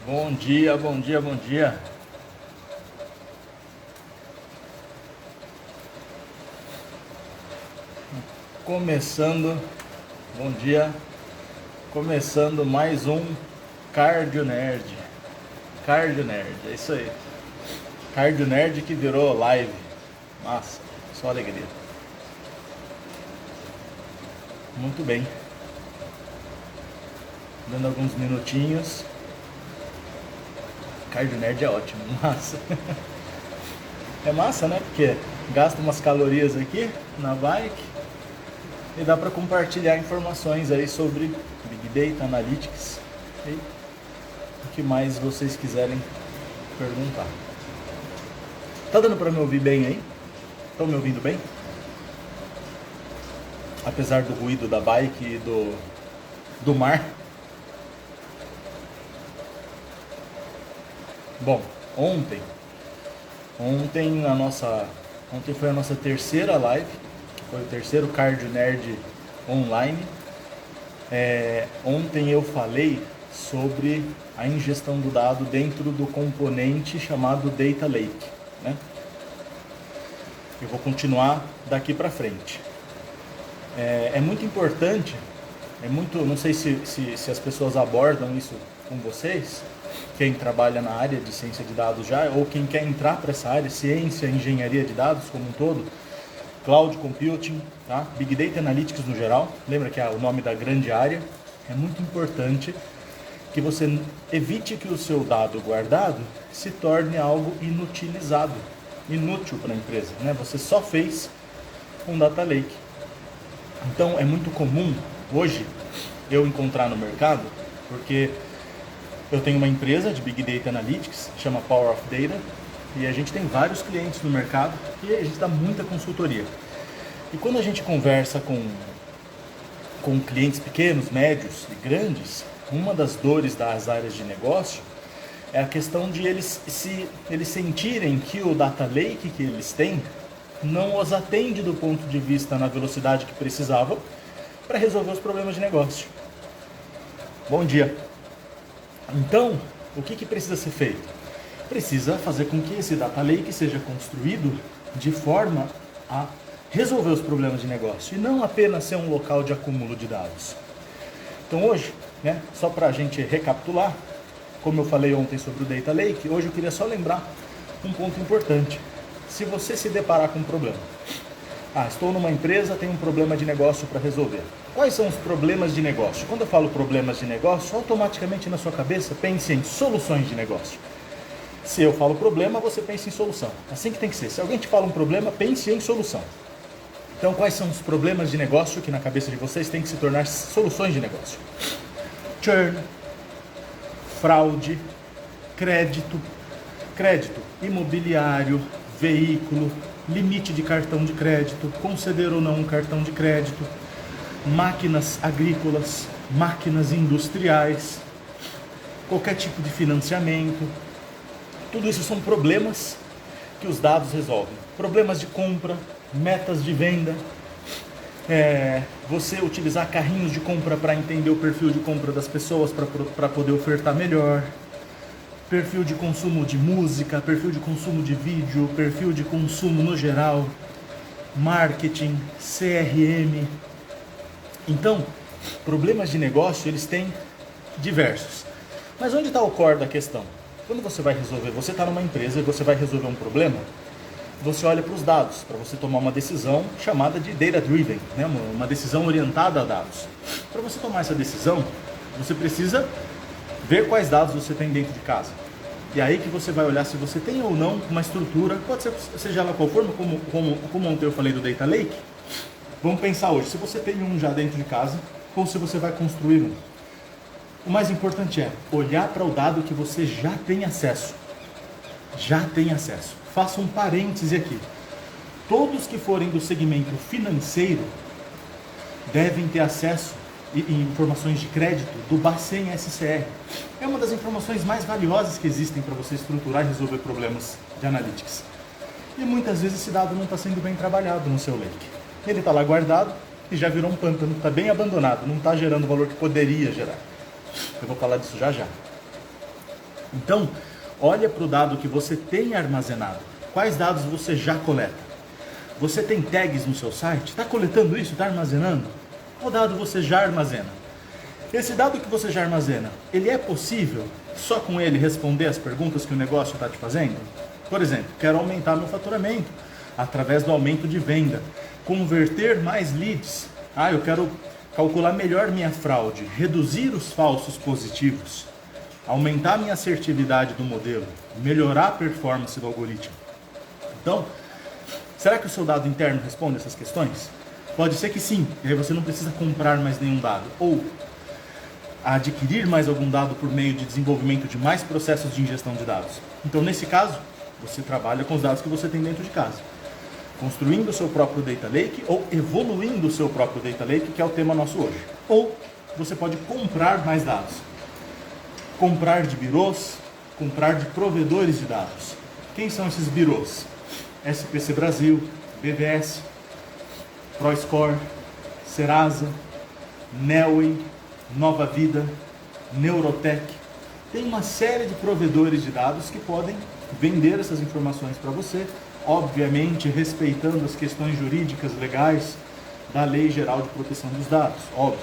Bom dia, bom dia, bom dia. Começando, bom dia. Começando mais um Cardio Nerd. Cardio Nerd, é isso aí. Cardio Nerd que virou live. Massa, só alegria. Muito bem. Dando alguns minutinhos. Cardio Nerd é ótimo, massa. É massa, né? Porque gasta umas calorias aqui na bike e dá para compartilhar informações aí sobre Big Data, Analytics e o que mais vocês quiserem perguntar. Tá dando para me ouvir bem aí? Estão me ouvindo bem? Apesar do ruído da bike e do mar. Bom, ontem foi a nossa terceira live, foi o terceiro Cardio Nerd online. Ontem eu falei sobre a ingestão do dado dentro do componente chamado Data Lake, né? Eu vou daqui para frente. É muito importante, não sei se as pessoas abordam isso com vocês, quem trabalha na área de ciência de dados já, ou quem quer entrar para essa área, ciência, engenharia de dados como um todo, Cloud Computing, tá? Big Data Analytics no geral, lembra que é o nome da grande área. É muito importante que você evite que o seu dado guardado se torne algo inutilizado, inútil para a empresa, né? Você só fez um Data Lake. Então é muito comum hoje eu encontrar no mercado, porque eu tenho uma empresa de Big Data Analytics, chama Power of Data, e a gente tem vários clientes no mercado e a gente dá muita consultoria. E quando a gente conversa com clientes pequenos, médios e grandes, uma das dores das áreas de negócio é a questão de eles sentirem que o Data Lake que eles têm não os atende do ponto de vista na velocidade que precisavam para resolver os problemas de negócio. Bom dia! Então, o que precisa ser feito? Precisa fazer com que esse Data Lake seja construído de forma a resolver os problemas de negócio e não apenas ser um local de acúmulo de dados. Então hoje, né, só para a gente recapitular, como eu falei ontem sobre o Data Lake, hoje eu queria só lembrar um ponto importante. Se você se deparar com um problema, estou numa empresa, tenho um problema de negócio para resolver. Quais são os problemas de negócio? Quando eu falo problemas de negócio, automaticamente na sua cabeça pense em soluções de negócio. Se eu falo problema, você pensa em solução. Assim que tem que ser. Se alguém te fala um problema, pense em solução. Então, quais são os problemas de negócio que na cabeça de vocês tem que se tornar soluções de negócio? Churn, fraude, crédito imobiliário, veículo, limite de cartão de crédito, conceder ou não um cartão de crédito, máquinas agrícolas, máquinas industriais, qualquer tipo de financiamento. Tudo isso são problemas que os dados resolvem. Problemas de compra, metas de venda, você utilizar carrinhos de compra para entender o perfil de compra das pessoas para poder ofertar melhor, perfil de consumo de música, perfil de consumo de vídeo, perfil de consumo no geral, marketing, CRM. Então, problemas de negócio eles têm diversos. Mas onde está o core da questão? Quando você vai resolver, você está numa empresa e você vai resolver um problema, você olha para os dados, para você tomar uma decisão chamada de data driven, né? Uma decisão orientada a dados. Para você tomar essa decisão, você precisa ver quais dados você tem dentro de casa. E aí que você vai olhar se você tem ou não uma estrutura, pode ser, seja ela qual for, como ontem eu falei do Data Lake. Vamos pensar hoje, se você tem um já dentro de casa, ou se você vai construir um. O mais importante é olhar para o dado que você já tem acesso. Já tem acesso. Faça um parêntese aqui. Todos que forem do segmento financeiro devem ter acesso e informações de crédito do Bacen SCR. É uma das informações mais valiosas que existem para você estruturar e resolver problemas de analytics. E muitas vezes esse dado não está sendo bem trabalhado no seu lake. Ele está lá guardado e já virou um pântano, está bem abandonado, não está gerando o valor que poderia gerar. Eu vou falar disso já já. Então, olha para o dado que você tem armazenado. Quais dados você já coleta? Você tem tags no seu site? Está coletando isso? Está armazenando? Qual dado você já armazena? Esse dado que você já armazena, ele é possível só com ele responder as perguntas que o negócio está te fazendo? Por exemplo, quero aumentar meu faturamento através do aumento de venda, converter mais leads. Eu quero calcular melhor minha fraude, reduzir os falsos positivos, aumentar minha assertividade do modelo, melhorar a performance do algoritmo. Então, será que o seu dado interno responde essas questões? Pode ser que sim, e aí você não precisa comprar mais nenhum dado, ou adquirir mais algum dado por meio de desenvolvimento de mais processos de ingestão de dados. Então, nesse caso, você trabalha com os dados que você tem dentro de casa, construindo o seu próprio Data Lake ou evoluindo o seu próprio Data Lake, que é o tema nosso hoje. Ou você pode comprar mais dados. Comprar de birôs, comprar de provedores de dados. Quem são esses birôs? SPC Brasil, BVS, ProScore, Serasa, Nelway, Nova Vida, Neurotech. Tem uma série de provedores de dados que podem vender essas informações para você, obviamente respeitando as questões jurídicas legais da Lei Geral de Proteção dos Dados, óbvio.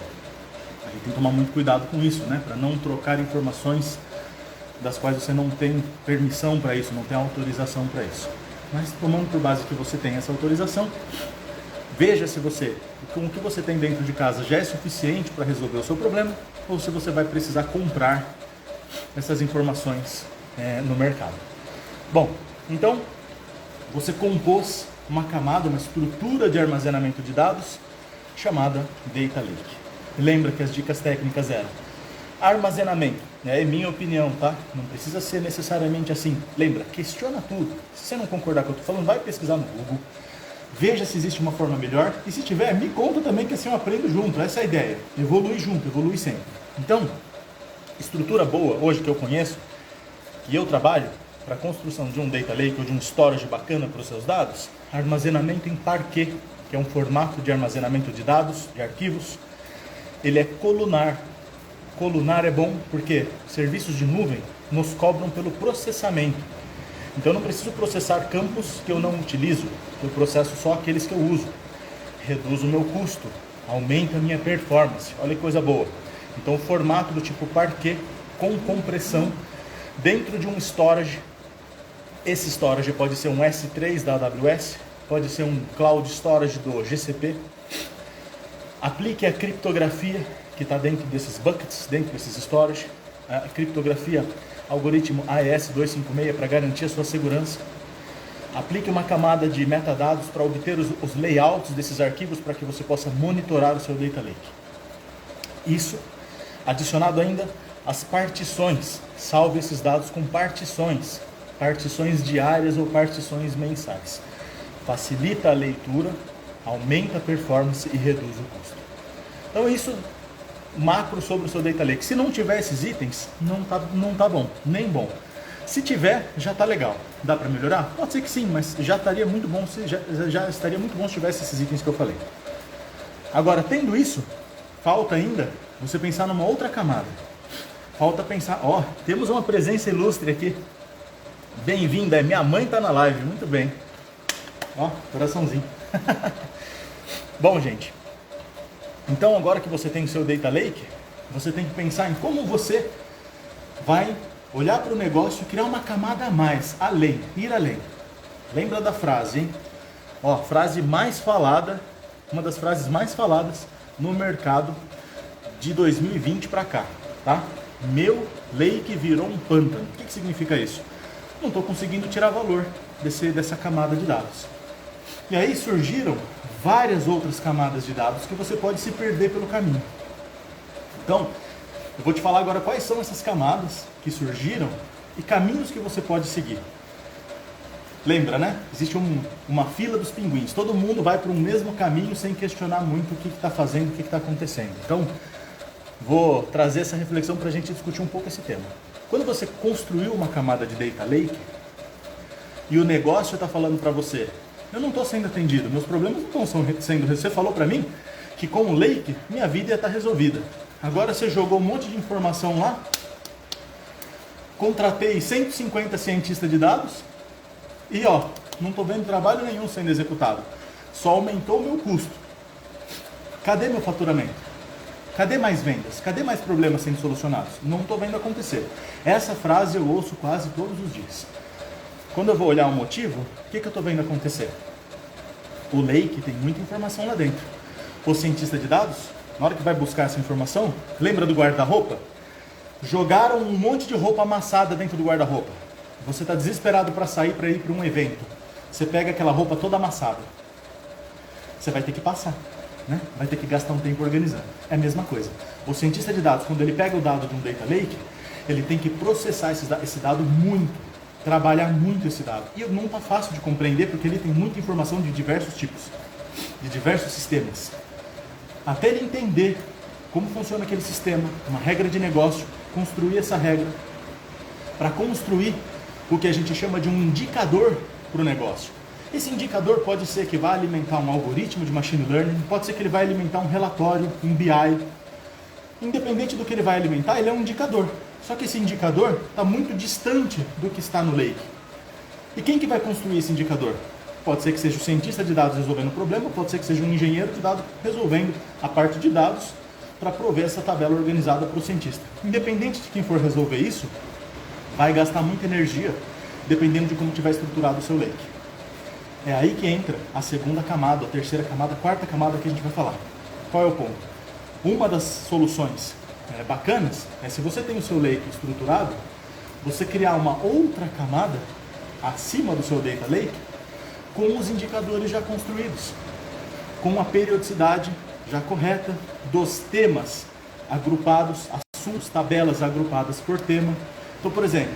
A gente tem que tomar muito cuidado com isso, né? Para não trocar informações das quais você não tem permissão para isso, não tem autorização para isso. Mas tomando por base que você tem essa autorização, veja se você, com o que você tem dentro de casa já é suficiente para resolver o seu problema, ou se você vai precisar comprar essas informações no mercado. Bom, então você compôs uma camada, uma estrutura de armazenamento de dados chamada Data Lake. Lembra que as dicas técnicas eram armazenamento, é minha opinião, tá? Não precisa ser necessariamente assim. Lembra, questiona tudo. Se você não concordar com o que eu tô falando, vai pesquisar no Google, veja se existe uma forma melhor, e se tiver, me conta também, que assim eu aprendo junto. Essa é a ideia, evolui junto, evolui sempre. Então, estrutura boa, hoje que eu conheço, que eu trabalho, para a construção de um Data Lake ou de um storage bacana para os seus dados, armazenamento em Parquet, que é um formato de armazenamento de dados, de arquivos. Ele é colunar. Colunar é bom porque serviços de nuvem nos cobram pelo processamento. Então eu não preciso processar campos que eu não utilizo, eu processo só aqueles que eu uso. Reduz o meu custo, aumenta a minha performance. Olha que coisa boa. Então o formato do tipo Parquet com compressão dentro de um storage. Esse storage pode ser um S3 da AWS, pode ser um Cloud Storage do GCP. Aplique a criptografia que está dentro desses buckets, dentro desses storage. A criptografia algoritmo AES 256 para garantir a sua segurança. Aplique uma camada de metadados para obter os layouts desses arquivos para que você possa monitorar o seu Data Lake. Isso, adicionado ainda as partições. Salve esses dados com partições. Partições diárias ou partições mensais. Facilita a leitura, aumenta a performance e reduz o custo. Então isso, macro sobre o seu Data Lake. Se não tiver esses itens, não tá bom, nem bom. Se tiver, já tá legal. Dá para melhorar? Pode ser que sim, mas já estaria muito bom já estaria muito bom se tivesse esses itens que eu falei. Agora, tendo isso, falta ainda você pensar numa outra camada. Falta pensar, temos uma presença ilustre aqui. Bem-vinda, minha mãe tá na live, muito bem. Coraçãozinho. Bom, gente, então agora que você tem o seu Data Lake, você tem que pensar em como você vai olhar para o negócio e criar uma camada a mais, além, ir além. Lembra da frase, hein? Frase mais falada, uma das frases mais faladas no mercado de 2020 para cá, tá? Meu lake virou um pântano. O que significa isso? Não estou conseguindo tirar valor dessa camada de dados. E aí surgiram várias outras camadas de dados que você pode se perder pelo caminho. Então, eu vou te falar agora quais são essas camadas que surgiram e caminhos que você pode seguir. Lembra, né? Existe uma fila dos pinguins. Todo mundo vai para o mesmo caminho sem questionar muito o que está fazendo, o que está acontecendo. Então, vou trazer essa reflexão para a gente discutir um pouco esse tema. Quando você construiu uma camada de Data Lake e o negócio está falando para você, eu não estou sendo atendido, meus problemas não estão sendo resolvidos. Você falou para mim que com o Lake minha vida ia estar resolvida. Agora você jogou um monte de informação lá Contratei 150 cientistas de dados e ó, não estou vendo trabalho nenhum sendo executado. Só aumentou o meu custo. Cadê meu faturamento? Cadê mais vendas? Cadê mais problemas sendo solucionados? Não estou vendo acontecer. Essa frase eu ouço quase todos os dias. Quando eu vou olhar o motivo, o que eu estou vendo acontecer? O Lake tem muita informação lá dentro. O cientista de dados, na hora que vai buscar essa informação, lembra do guarda-roupa? Jogaram um monte de roupa amassada dentro do guarda-roupa. Você está desesperado para sair para ir para um evento. Você pega aquela roupa toda amassada. Você vai ter que passar, né? Vai ter que gastar um tempo organizando. É a mesma coisa. O cientista de dados, quando ele pega o dado de um data lake, ele tem que processar esse dado muito, trabalhar muito esse dado. E não está fácil de compreender porque ele tem muita informação de diversos tipos, de diversos sistemas. Até ele entender como funciona aquele sistema, uma regra de negócio, construir essa regra, para construir o que a gente chama de um indicador para o negócio. Esse indicador pode ser que vai alimentar um algoritmo de machine learning, pode ser que ele vai alimentar um relatório, um BI. Independente do que ele vai alimentar, ele é um indicador. Só que esse indicador está muito distante do que está no Lake. E quem que vai construir esse indicador? Pode ser que seja o cientista de dados resolvendo o problema, pode ser que seja um engenheiro de dados resolvendo a parte de dados para prover essa tabela organizada para o cientista. Independente de quem for resolver isso, vai gastar muita energia, dependendo de como tiver estruturado o seu Lake. É aí que entra a segunda camada, a terceira camada, a quarta camada que a gente vai falar. Qual é o ponto? Uma das soluções bacanas é, se você tem o seu Lake estruturado, você criar uma outra camada acima do seu Data Lake com os indicadores já construídos, com a periodicidade já correta dos temas agrupados, assuntos, tabelas agrupadas por tema. Então, por exemplo,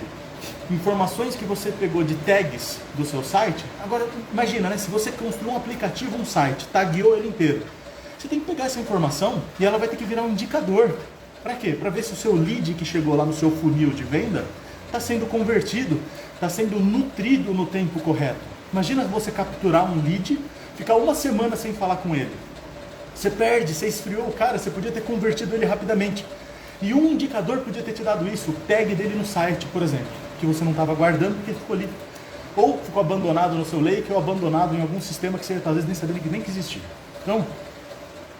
informações que você pegou de tags do seu site. Agora, imagina, né? Se você construiu um aplicativo, um site, tagueou ele inteiro. Você tem que pegar essa informação e ela vai ter que virar um indicador. Para quê? Para ver se o seu lead que chegou lá no seu funil de venda está sendo convertido, está sendo nutrido no tempo correto. Imagina você capturar um lead, ficar uma semana sem falar com ele. Você perde, você esfriou o cara, você podia ter convertido ele rapidamente. E um indicador podia ter te dado isso, o tag dele no site, por exemplo, que você não estava guardando porque ficou ali. Ou ficou abandonado no seu Lake, ou abandonado em algum sistema que você às vezes nem sabia que nem que existia. Então,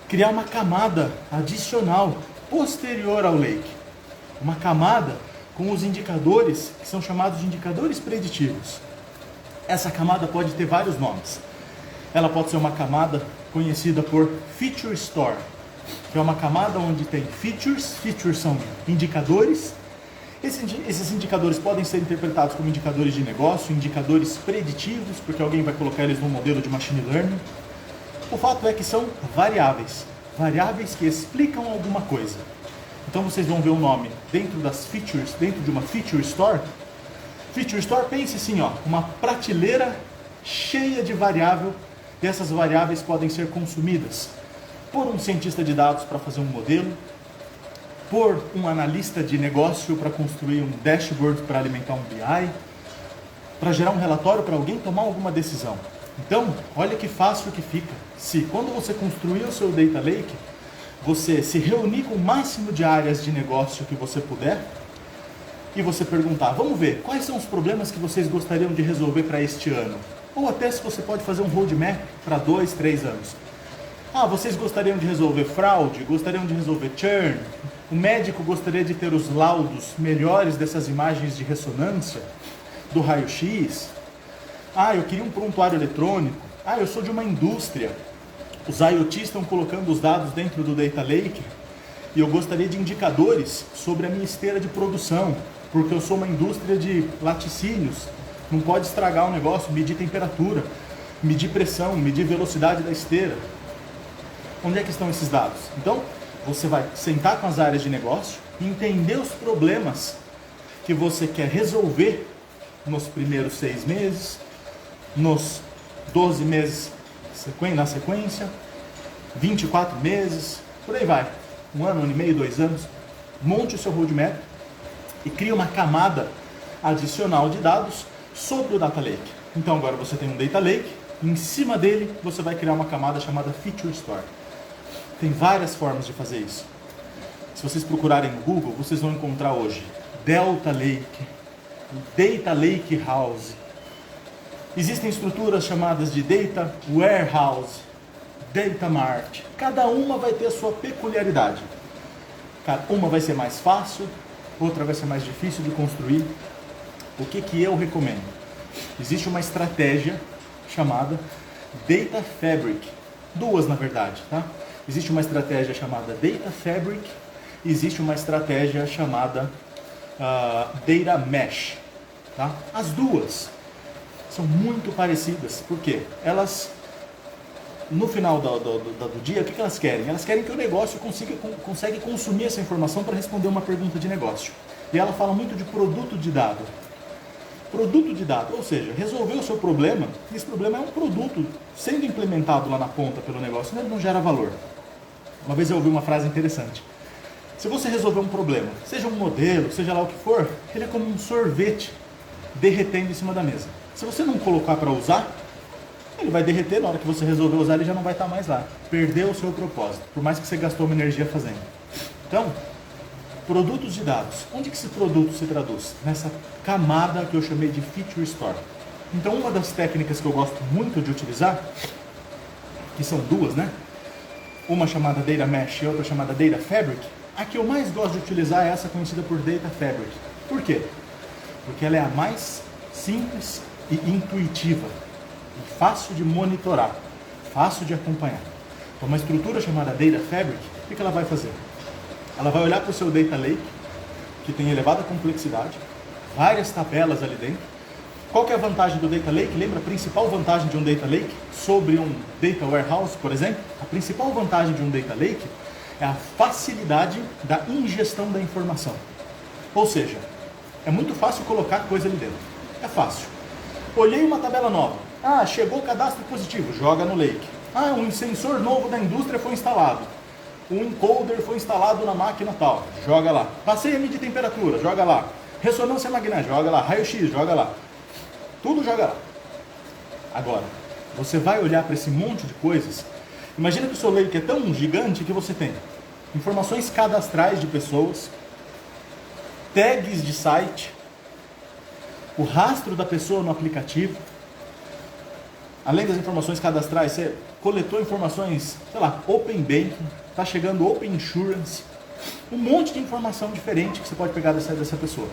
criar uma camada adicional, posterior ao Lake. Uma camada com os indicadores, que são chamados de indicadores preditivos. Essa camada pode ter vários nomes. Ela pode ser uma camada conhecida por Feature Store, que é uma camada onde tem features são indicadores. Esses indicadores podem ser interpretados como indicadores de negócio, indicadores preditivos, porque alguém vai colocar eles num modelo de machine learning. O fato é que são variáveis que explicam alguma coisa. Então vocês vão ver o nome dentro das features, dentro de uma Feature Store. Feature Store, pense assim, ó, uma prateleira cheia de variável, e essas variáveis podem ser consumidas por um cientista de dados para fazer um modelo, por um analista de negócio para construir um dashboard para alimentar um BI, para gerar um relatório para alguém tomar alguma decisão. Então, olha que fácil que fica. Se quando você construir o seu Data Lake, você se reunir com o máximo de áreas de negócio que você puder e você perguntar, vamos ver, quais são os problemas que vocês gostariam de resolver para este ano? Ou até se você pode fazer um roadmap para 2, 3 anos. Ah, vocês gostariam de resolver fraude? Gostariam de resolver churn? O médico gostaria de ter os laudos melhores dessas imagens de ressonância do raio-x? Ah, eu queria um prontuário eletrônico. Ah, eu sou de uma indústria. Os IoT estão colocando os dados dentro do Data Lake e eu gostaria de indicadores sobre a minha esteira de produção, porque eu sou uma indústria de laticínios. Não pode estragar o negócio, medir temperatura, medir pressão, medir velocidade da esteira. Onde é que estão esses dados? Então, você vai sentar com as áreas de negócio e entender os problemas que você quer resolver nos primeiros 6 meses, nos 12 meses na sequência, 24 meses, por aí vai. 1 ano, 1 ano e meio, 2 anos. Monte o seu roadmap e crie uma camada adicional de dados sobre o Data Lake. Então agora você tem um Data Lake, e em cima dele você vai criar uma camada chamada Feature Store. Tem várias formas de fazer isso. Se vocês procurarem no Google, vocês vão encontrar hoje Delta Lake, Data Lake House. Existem estruturas chamadas de Data Warehouse, Data Mart. Cada uma vai ter a sua peculiaridade. Uma vai ser mais fácil, outra vai ser mais difícil de construir. O que eu recomendo? Existe uma estratégia chamada Data Fabric. Duas, na verdade, tá? Existe uma estratégia chamada Data Fabric e existe uma estratégia chamada Data Mesh. Tá? As duas são muito parecidas, porque elas, no final do dia, o que elas querem? Elas querem que o negócio consiga consumir essa informação para responder uma pergunta de negócio. E ela fala muito de produto de dado. Produto de dado, ou seja, resolver o seu problema, esse problema é um produto sendo implementado lá na ponta pelo negócio, ele não gera valor. Uma vez eu ouvi uma frase interessante. Se você resolver um problema, seja um modelo, seja lá o que for, ele é como um sorvete derretendo em cima da mesa. Se você não colocar para usar, ele vai derreter, na hora que você resolver usar, ele já não vai estar mais lá. Perdeu o seu propósito, por mais que você gastou uma energia fazendo. Então, produtos de dados. Onde que esse produto se traduz? Nessa camada que eu chamei de Feature Store. Então, uma das técnicas que eu gosto muito de utilizar, que são duas, né? Uma chamada Data Mesh e outra chamada Data Fabric. A que eu mais gosto de utilizar é essa conhecida por Data Fabric. Por quê? Porque ela é a mais simples e intuitiva, e fácil de monitorar, fácil de acompanhar. Então, uma estrutura chamada Data Fabric, o que ela vai fazer? Ela vai olhar para o seu Data Lake, que tem elevada complexidade, várias tabelas ali dentro. Qual que é a vantagem do Data Lake? Lembra a principal vantagem de um Data Lake sobre um Data Warehouse, por exemplo? A principal vantagem de um Data Lake é a facilidade da ingestão da informação. Ou seja, é muito fácil colocar coisa ali dentro. É fácil. Olhei uma tabela nova. Ah, chegou o cadastro positivo. Joga no Lake. Ah, um sensor novo da indústria foi instalado. Um encoder foi instalado na máquina tal. Joga lá. Passei a medir temperatura. Joga lá. Ressonância magnética. Joga lá. Raio-X. Joga lá. Tudo joga lá. Agora, você vai olhar para esse monte de coisas. Imagina que o seu Lake é tão gigante que você tem informações cadastrais de pessoas, tags de site, o rastro da pessoa no aplicativo. Além das informações cadastrais, você coletou informações, sei lá, Open Banking, está chegando Open Insurance, um monte de informação diferente que você pode pegar dessa pessoa.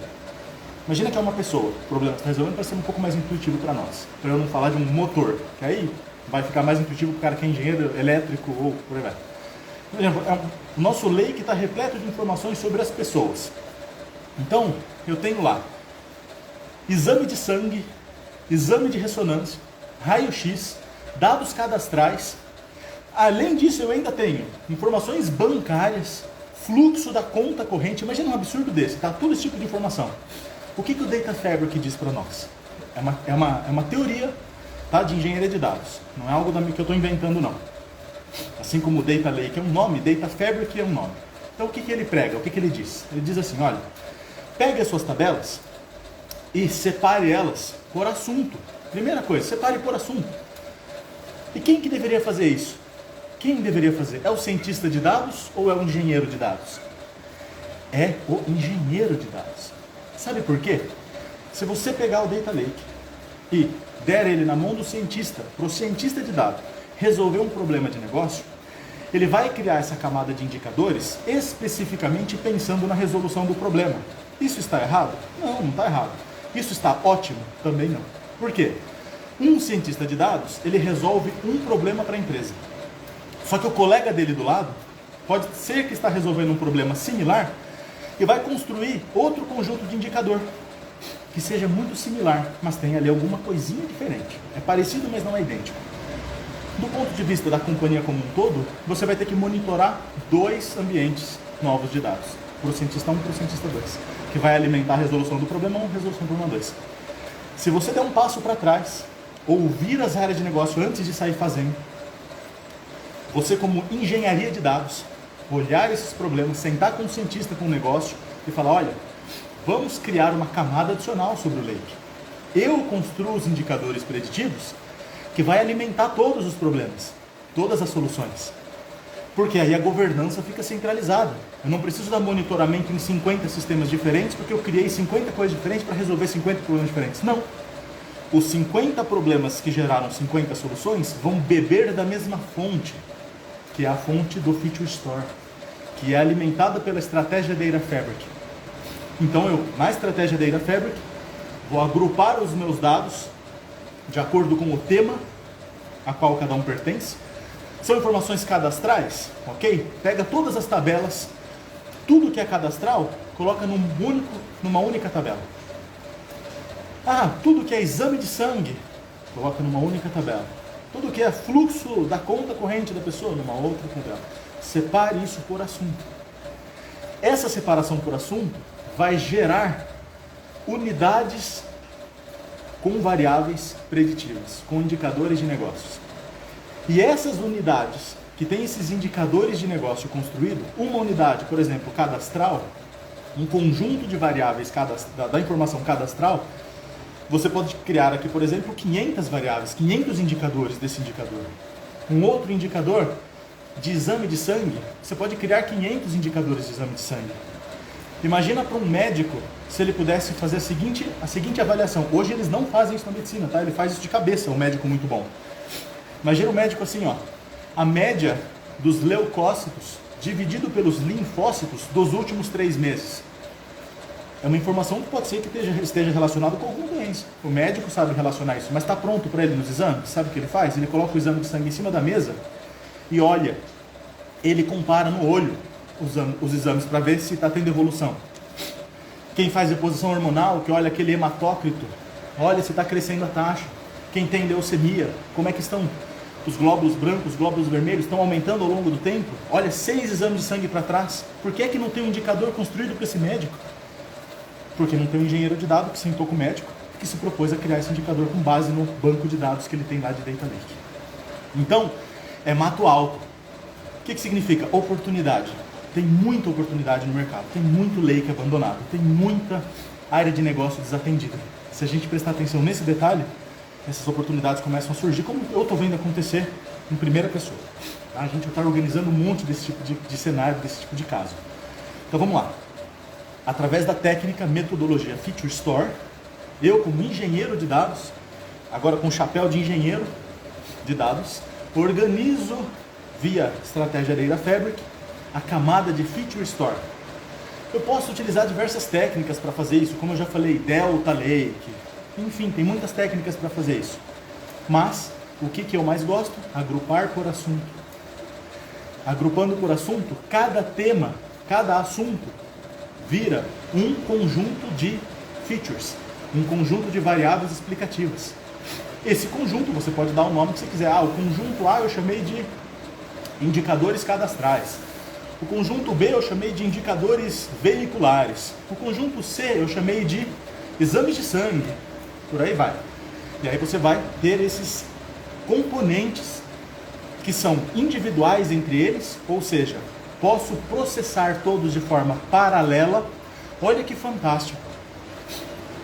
Imagina que é uma pessoa, o problema que você está resolvendo vai ser um pouco mais intuitivo para nós, para eu não falar de um motor, que aí vai ficar mais intuitivo para o cara que é engenheiro elétrico ou por aí vai. Por exemplo, o nosso Lake está repleto de informações sobre as pessoas. Então, eu tenho lá exame de sangue, exame de ressonância, raio-x, dados cadastrais. Além disso, eu ainda tenho informações bancárias, fluxo da conta corrente. Imagina um absurdo desse, tá? Todo esse tipo de informação. O que o Data Fabric diz para nós? É uma teoria, tá, de engenharia de dados. Não é algo que eu estou inventando, não. Assim como o Data Lake é um nome, Data Fabric é um nome. Então, o que ele prega? O que ele diz? Ele diz assim, olha, pegue as suas tabelas e separe elas por assunto. Primeira coisa, separe por assunto. E quem que deveria fazer isso? Quem deveria fazer? É o cientista de dados ou é o engenheiro de dados? É o engenheiro de dados. Sabe por quê? Se você pegar o Data Lake e der ele na mão do cientista, para o cientista de dados resolver um problema de negócio, ele vai criar essa camada de indicadores especificamente pensando na resolução do problema. Isso está errado? Não, não está errado. Isso está ótimo? Também não. Por quê? Um cientista de dados, ele resolve um problema para a empresa. Só que o colega dele do lado pode ser que está resolvendo um problema similar e vai construir outro conjunto de indicador que seja muito similar, mas tem ali alguma coisinha diferente. É parecido, mas não é idêntico. Do ponto de vista da companhia como um todo, você vai ter que monitorar dois ambientes novos de dados. Para o cientista 1 e para o cientista 2. Que vai alimentar a resolução do problema 1 e a resolução do problema 2. Se você der um passo para trás, ouvir as áreas de negócio antes de sair fazendo, você como engenharia de dados, olhar esses problemas, sentar com o cientista, com o negócio e falar, olha, vamos criar uma camada adicional sobre o Lake. Eu construo os indicadores preditivos que vai alimentar todos os problemas, todas as soluções. Porque aí a governança fica centralizada. Eu não preciso dar monitoramento em 50 sistemas diferentes, porque eu criei 50 coisas diferentes para resolver 50 problemas diferentes. Não. Os 50 problemas que geraram 50 soluções vão beber da mesma fonte, que é a fonte do Feature Store, que é alimentada pela estratégia Data Fabric. Então eu, na estratégia Data Fabric, vou agrupar os meus dados de acordo com o tema a qual cada um pertence. São informações cadastrais, ok? Pega todas as tabelas, tudo que é cadastral, coloca numa única tabela. Ah, tudo que é exame de sangue, coloca numa única tabela. Tudo que é fluxo da conta corrente da pessoa, numa outra tabela. Separe isso por assunto. Essa separação por assunto vai gerar unidades com variáveis preditivas, com indicadores de negócios. E essas unidades que têm esses indicadores de negócio construído, uma unidade, por exemplo, cadastral, um conjunto de variáveis da informação cadastral, você pode criar aqui, por exemplo, 500 variáveis, 500 indicadores desse indicador. Um outro indicador de exame de sangue, você pode criar 500 indicadores de exame de sangue. Imagina para um médico se ele pudesse fazer a seguinte avaliação. Hoje eles não fazem isso na medicina, tá? Ele faz isso de cabeça, um médico muito bom. Imagina o médico assim, ó, a média dos leucócitos dividido pelos linfócitos dos últimos 3 meses. É uma informação que pode ser que esteja relacionada com alguma doença. O médico sabe relacionar isso, mas está pronto para ele nos exames? Sabe o que ele faz? Ele coloca o exame de sangue em cima da mesa e olha, ele compara no olho os exames para ver se está tendo evolução. Quem faz reposição hormonal, que olha aquele hematócrito, olha se está crescendo a taxa. Quem tem leucemia, como é que estão os glóbulos brancos, os glóbulos vermelhos, estão aumentando ao longo do tempo? Olha 6 exames de sangue para trás. Por que é que não tem um indicador construído para esse médico? Porque não tem um engenheiro de dados que sentou com o médico que se propôs a criar esse indicador com base no banco de dados que ele tem lá de Data Lake. Então, é mato alto. O que significa? Oportunidade. Tem muita oportunidade no mercado, tem muito lake abandonado, tem muita área de negócio desatendida. Se a gente prestar atenção nesse detalhe, essas oportunidades começam a surgir, como eu estou vendo acontecer em primeira pessoa. Tá? A gente está organizando um monte desse tipo de cenário, desse tipo de caso. Então vamos lá. Através da técnica, metodologia Feature Store, eu como engenheiro de dados, agora com o chapéu de engenheiro de dados, organizo via estratégia Data Fabric a camada de Feature Store. Eu posso utilizar diversas técnicas para fazer isso, como eu já falei, Delta Lake, enfim, tem muitas técnicas para fazer isso. Mas, o que eu mais gosto? Agrupar por assunto. Agrupando por assunto, cada tema, cada assunto, vira um conjunto de features, um conjunto de variáveis explicativas. Esse conjunto, você pode dar o nome que você quiser. O conjunto A eu chamei de indicadores cadastrais. O conjunto B eu chamei de indicadores veiculares. O conjunto C eu chamei de exames de sangue. Por aí vai. E aí você vai ter esses componentes que são individuais entre eles, ou seja, posso processar todos de forma paralela. Olha que fantástico.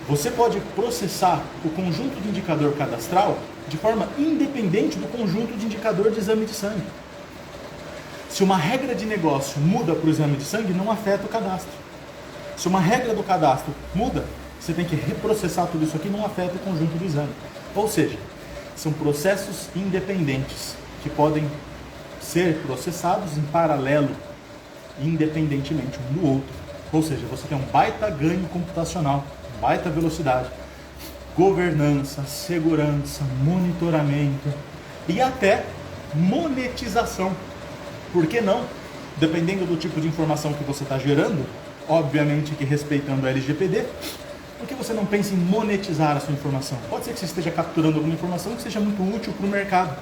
Você pode processar o conjunto de indicador cadastral de forma independente do conjunto de indicador de exame de sangue. Se uma regra de negócio muda para o exame de sangue, não afeta o cadastro. Se uma regra do cadastro muda, você tem que reprocessar tudo isso aqui, não afeta o conjunto do exame. Ou seja, são processos independentes que podem ser processados em paralelo, independentemente um do outro. Ou seja, você tem um baita ganho computacional, baita velocidade, governança, segurança, monitoramento e até monetização. Por que não? Dependendo do tipo de informação que você está gerando, obviamente que respeitando a LGPD, por que você não pensa em monetizar a sua informação? Pode ser que você esteja capturando alguma informação que seja muito útil para o mercado,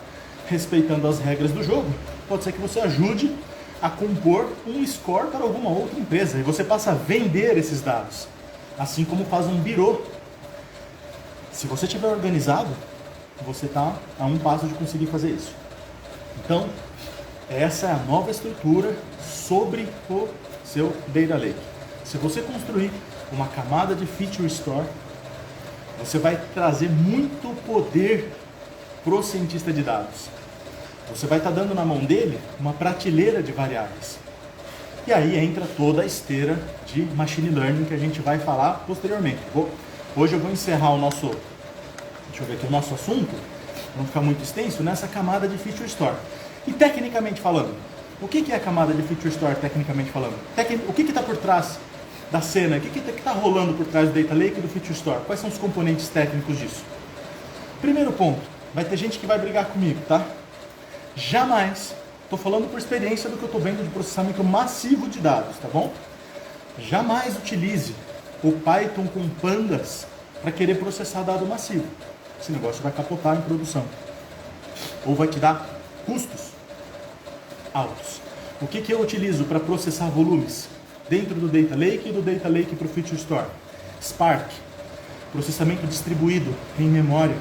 respeitando as regras do jogo. Pode ser que você ajude a compor um score para alguma outra empresa e você passa a vender esses dados, assim como faz um birô. Se você estiver organizado, você está a um passo de conseguir fazer isso. Então, essa é a nova estrutura sobre o seu Data Lake. Se você construir uma camada de Feature Store, você vai trazer muito poder para o cientista de dados. Você vai estar dando na mão dele uma prateleira de variáveis. E aí entra toda a esteira de Machine Learning que a gente vai falar posteriormente. Hoje eu vou encerrar o nosso assunto, para não ficar muito extenso, nessa camada de Feature Store. E tecnicamente falando, o que é a camada de Feature Store, tecnicamente falando? O que está por trás da cena? O que está rolando por trás do Data Lake e do Feature Store? Quais são os componentes técnicos disso? Primeiro ponto, vai ter gente que vai brigar comigo, tá? Jamais, estou falando por experiência do que eu estou vendo de processamento massivo de dados, tá bom? Jamais utilize o Python com pandas para querer processar dado massivo. Esse negócio vai capotar em produção. Ou vai te dar custos altos. O que eu utilizo para processar volumes dentro do Data Lake e do Data Lake para o Feature Store? Spark, processamento distribuído em memória.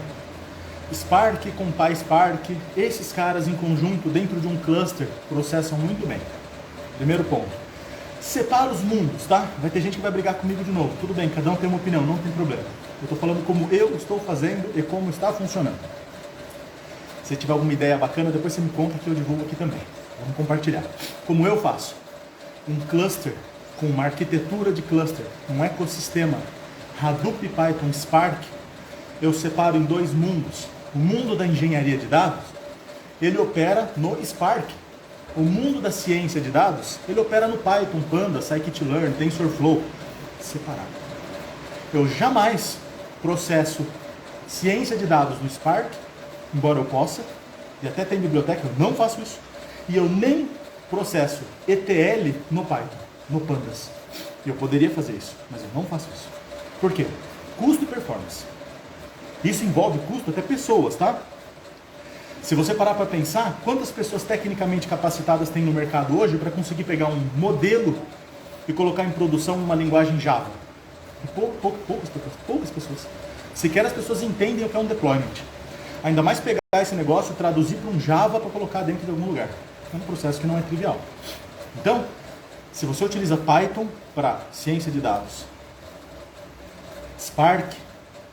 Spark com PySpark, esses caras em conjunto dentro de um cluster processam muito bem. Primeiro ponto. Separa os mundos, tá? Vai ter gente que vai brigar comigo de novo. Tudo bem, cada um tem uma opinião, não tem problema. Eu estou falando como eu estou fazendo e como está funcionando. Se tiver alguma ideia bacana, depois você me conta que eu divulgo aqui também. Vamos compartilhar. Como eu faço? Um cluster com uma arquitetura de cluster, um ecossistema Hadoop, Python, Spark, eu separo em dois mundos. O mundo da engenharia de dados, ele opera no Spark. O mundo da ciência de dados, ele opera no Python, Panda, Scikit-learn, TensorFlow, separado. Eu jamais processo ciência de dados no Spark, embora eu possa, e até tem biblioteca, eu não faço isso, e eu nem processo ETL no Python, no Pandas. Eu poderia fazer isso, mas eu não faço isso. Por quê? Custo e performance. Isso envolve custo até pessoas, tá? Se você parar para pensar, quantas pessoas tecnicamente capacitadas tem no mercado hoje para conseguir pegar um modelo e colocar em produção uma linguagem Java? Poucas pessoas. Sequer as pessoas entendem o que é um deployment. Ainda mais pegar esse negócio e traduzir para um Java para colocar dentro de algum lugar. É um processo que não é trivial. Então, se você utiliza Python para ciência de dados, Spark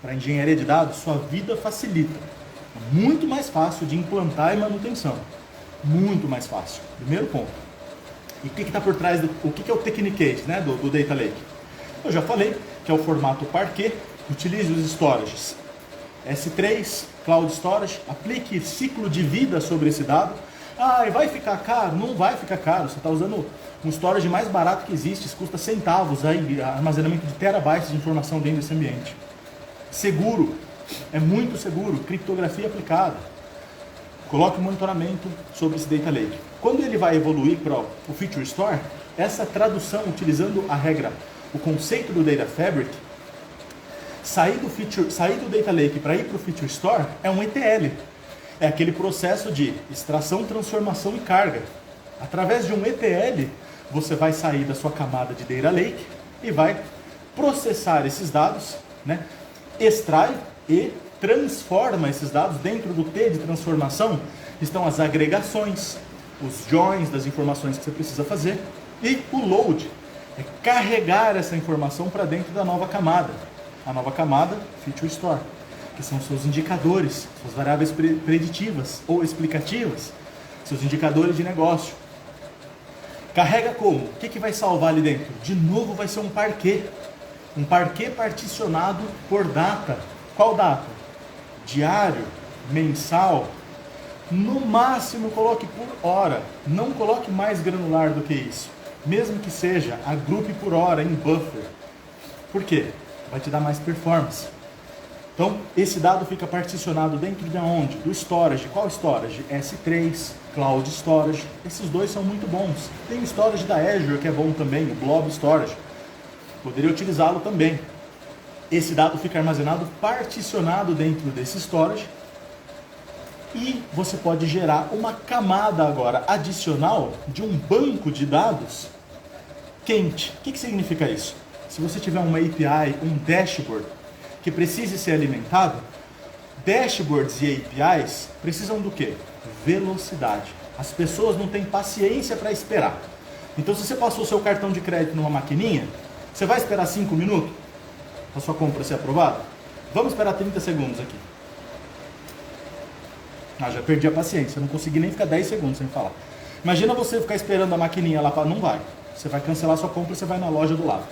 para engenharia de dados, sua vida facilita. É muito mais fácil de implantar e manutenção. Muito mais fácil. Primeiro ponto. E o que está por trás o que é o Technicase, né, do Data Lake? Eu já falei que é o formato Parquet. Utilize os storages S3, Cloud Storage, aplique ciclo de vida sobre esse dado. Ah, e vai ficar caro? Não vai ficar caro. Você está usando um storage mais barato que existe, custa centavos, aí, armazenamento de terabytes de informação dentro desse ambiente. Seguro, é muito seguro, criptografia aplicada. Coloque um monitoramento sobre esse Data Lake. Quando ele vai evoluir para o Feature Store, essa tradução, utilizando a regra, o conceito do Data Fabric, sair do Data Lake para ir para o Feature Store é um ETL. É aquele processo de extração, transformação e carga. Através de um ETL, você vai sair da sua camada de Data Lake e vai processar esses dados, né? Extrai e transforma esses dados. Dentro do T de transformação estão as agregações, os joins das informações que você precisa fazer, e o load é carregar essa informação para dentro da nova camada. A nova camada, Feature Store, que são seus indicadores, suas variáveis preditivas ou explicativas, seus indicadores de negócio. Carrega como? O que vai salvar ali dentro? De novo vai ser um parquet. Um parquet particionado por data. Qual data? Diário, mensal. No máximo coloque por hora. Não coloque mais granular do que isso. Mesmo que seja, agrupe por hora em buffer. Por quê? Vai te dar mais performance. Então, esse dado fica particionado dentro de onde? Do storage. Qual storage? S3, Cloud Storage. Esses dois são muito bons. Tem o storage da Azure, que é bom também, o Blob Storage. Poderia utilizá-lo também. Esse dado fica armazenado particionado dentro desse storage. E você pode gerar uma camada agora adicional de um banco de dados quente. O que significa isso? Se você tiver uma API, um dashboard, que precise ser alimentado, dashboards e APIs precisam do quê? Velocidade. As pessoas não têm paciência para esperar. Então, se você passou o seu cartão de crédito numa maquininha, você vai esperar 5 minutos para sua compra ser aprovada? Vamos esperar 30 segundos aqui. Ah, já perdi a paciência, não consegui nem ficar 10 segundos sem falar. Imagina você ficar esperando a maquininha lá, não vai. Você vai cancelar sua compra e você vai na loja do lado.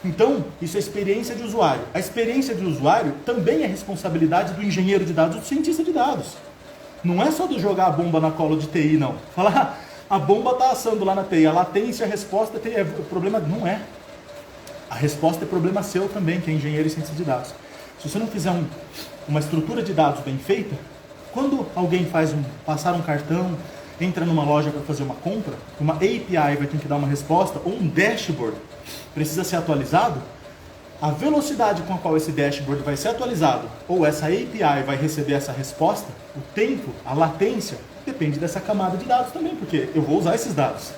Então, isso é experiência de usuário. A experiência de usuário também é responsabilidade do engenheiro de dados, do cientista de dados. Não é só do jogar a bomba na cola de TI, não. Falar, a bomba está assando lá na TI, a latência, a resposta, o problema não é. A resposta é problema seu também, que é engenheiro e cientista de dados. Se você não fizer uma estrutura de dados bem feita, quando alguém passar um cartão, entra numa loja para fazer uma compra, uma API vai ter que dar uma resposta, ou um dashboard precisa ser atualizado, a velocidade com a qual esse dashboard vai ser atualizado, ou essa API vai receber essa resposta, o tempo, a latência, depende dessa camada de dados também, porque eu vou usar esses dados.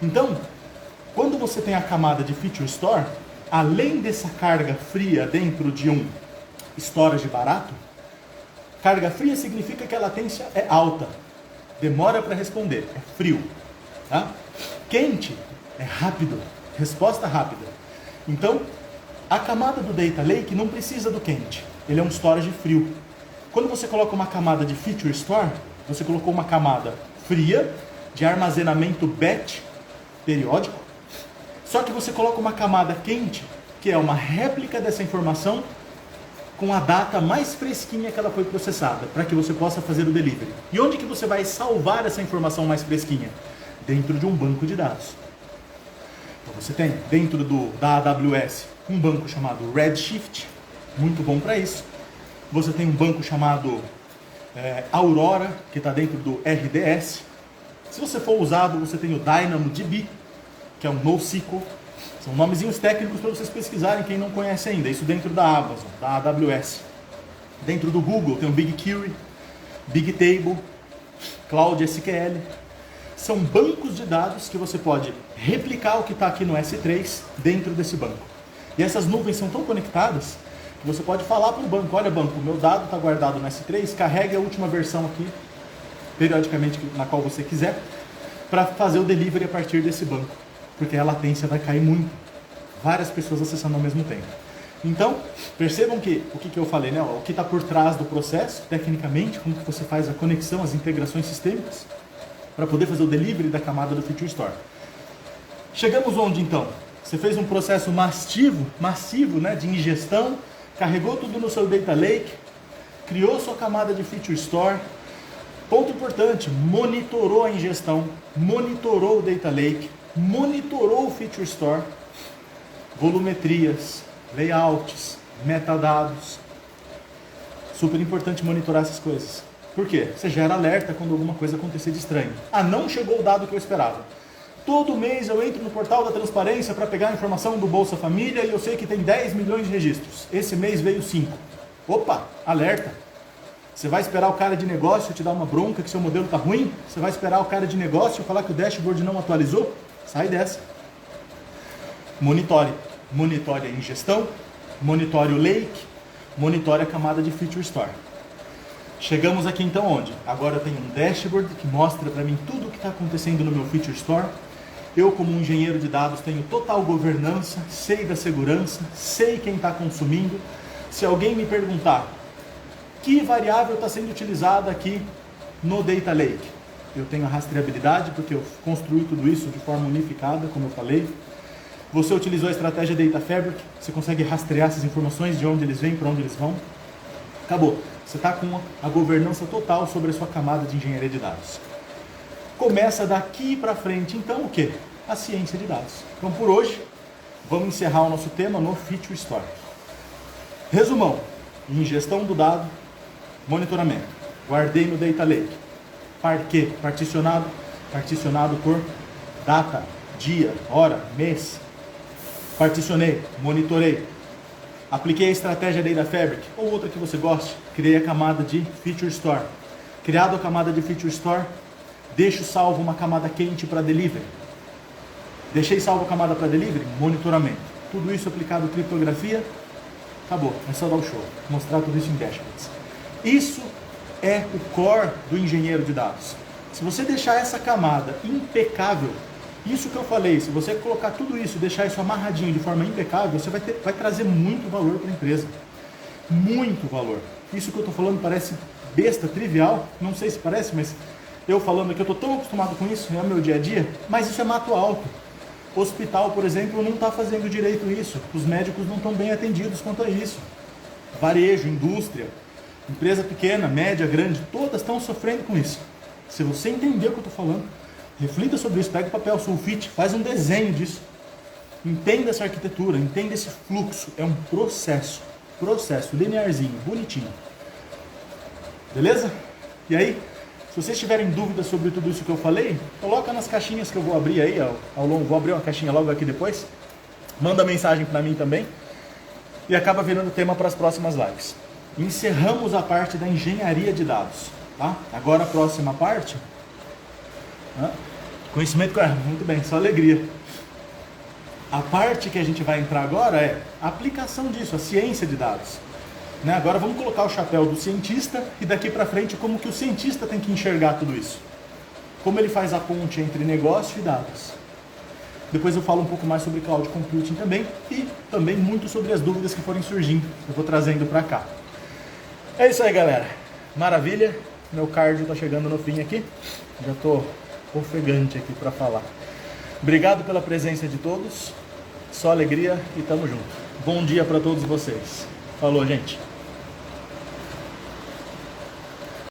Então, quando você tem a camada de Feature Store, além dessa carga fria dentro de um storage barato, carga fria significa que a latência é alta, demora para responder, é frio. Tá? Quente é rápido, resposta rápida. Então, a camada do Data Lake não precisa do quente, ele é um storage frio. Quando você coloca uma camada de Feature Store, você colocou uma camada fria, de armazenamento batch, periódico, só que você coloca uma camada quente, que é uma réplica dessa informação, com a data mais fresquinha que ela foi processada, para que você possa fazer o delivery. E onde que você vai salvar essa informação mais fresquinha? Dentro de um banco de dados. Então você tem dentro da AWS um banco chamado Redshift, muito bom para isso. Você tem um banco chamado Aurora, que está dentro do RDS. Se você for usado, você tem o DynamoDB, que é um NoSQL. São nomezinhos técnicos para vocês pesquisarem, quem não conhece ainda. Isso dentro da Amazon, da AWS. Dentro do Google tem o BigQuery, BigTable, Cloud SQL. São bancos de dados que você pode replicar o que está aqui no S3 dentro desse banco. E essas nuvens são tão conectadas que você pode falar para o banco, olha banco, o meu dado está guardado no S3, carregue a última versão aqui, periodicamente na qual você quiser, para fazer o delivery a partir desse banco. Porque a latência vai cair muito. Várias pessoas acessando ao mesmo tempo. Então, percebam que o que eu falei, né? O que está por trás do processo, tecnicamente, como que você faz a conexão, as integrações sistêmicas, para poder fazer o delivery da camada do Feature Store. Chegamos onde então? Você fez um processo massivo, né, de ingestão, carregou tudo no seu Data Lake, criou sua camada de Feature Store. Ponto importante, monitorou a ingestão, monitorou o Data Lake, monitorou o Feature Store, volumetrias, layouts, metadados. Super importante monitorar essas coisas. Por quê? Você gera alerta quando alguma coisa acontecer de estranho. Ah, não chegou o dado que eu esperava. Todo mês eu entro no portal da transparência para pegar a informação do Bolsa Família e eu sei que tem 10 milhões de registros. Esse mês veio 5. Opa, alerta. Você vai esperar o cara de negócio te dar uma bronca que seu modelo está ruim? Você vai esperar o cara de negócio falar que o dashboard não atualizou? Sai dessa. Monitore. Monitore a ingestão, monitore o lake, monitore a camada de Feature Store. Chegamos aqui então onde? Agora eu tenho um dashboard que mostra para mim tudo o que está acontecendo no meu Feature Store. Eu, como um engenheiro de dados, tenho total governança, sei da segurança, sei quem está consumindo. Se alguém me perguntar que variável está sendo utilizada aqui no Data Lake, eu tenho a rastreabilidade, porque eu construí tudo isso de forma unificada, como eu falei. Você utilizou a estratégia Data Fabric, você consegue rastrear essas informações, de onde eles vêm, para onde eles vão. Acabou. Você está com a governança total sobre a sua camada de engenharia de dados. Começa daqui para frente, então, o quê? A ciência de dados. Então, por hoje, vamos encerrar o nosso tema no Feature Store. Resumão. Ingestão do dado, monitoramento. Guardei no Data Lake. Parquet, particionado por data, dia, hora, mês. Particionei, monitorei. Apliquei a estratégia Data Fabric ou outra que você goste. Criei a camada de Feature Store. Criado a camada de Feature Store, deixo salvo uma camada quente para delivery. Deixei salvo a camada para delivery, monitoramento. Tudo isso aplicado criptografia, acabou. É só dar o show. Mostrar tudo isso em dashboards. Isso é o core do engenheiro de dados. Se você deixar essa camada impecável, isso que eu falei, se você colocar tudo isso, deixar isso amarradinho de forma impecável, você vai trazer muito valor para a empresa. Muito valor. Isso que eu estou falando parece besta, trivial, não sei se parece, mas eu falando aqui, eu estou tão acostumado com isso, é o meu dia a dia, mas isso é mato alto. Hospital, por exemplo, não está fazendo direito isso, os médicos não estão bem atendidos quanto a isso. Varejo, indústria, empresa pequena, média, grande, todas estão sofrendo com isso. Se você entender o que eu estou falando, reflita sobre isso, pega o papel sulfite, faz um desenho disso. Entenda essa arquitetura, entenda esse fluxo. É um processo linearzinho, bonitinho. Beleza? E aí, se vocês tiverem dúvidas sobre tudo isso que eu falei, coloca nas caixinhas que eu vou abrir aí, ao longo, vou abrir uma caixinha logo aqui depois. Manda mensagem para mim também. E acaba virando tema para as próximas lives. Encerramos a parte da engenharia de dados. Tá? Agora a próxima parte. Conhecimento, muito bem, só alegria. A parte que a gente vai entrar agora é a aplicação disso, a ciência de dados. Né? Agora vamos colocar o chapéu do cientista e daqui para frente como que o cientista tem que enxergar tudo isso. Como ele faz a ponte entre negócio e dados. Depois eu falo um pouco mais sobre cloud computing também e também muito sobre as dúvidas que forem surgindo. Eu vou trazendo para cá. É isso aí, galera. Maravilha. Meu cardio está chegando no fim aqui. Já estou ofegante aqui para falar. Obrigado pela presença de todos. Só alegria e tamo junto. Bom dia para todos vocês. Falou, gente.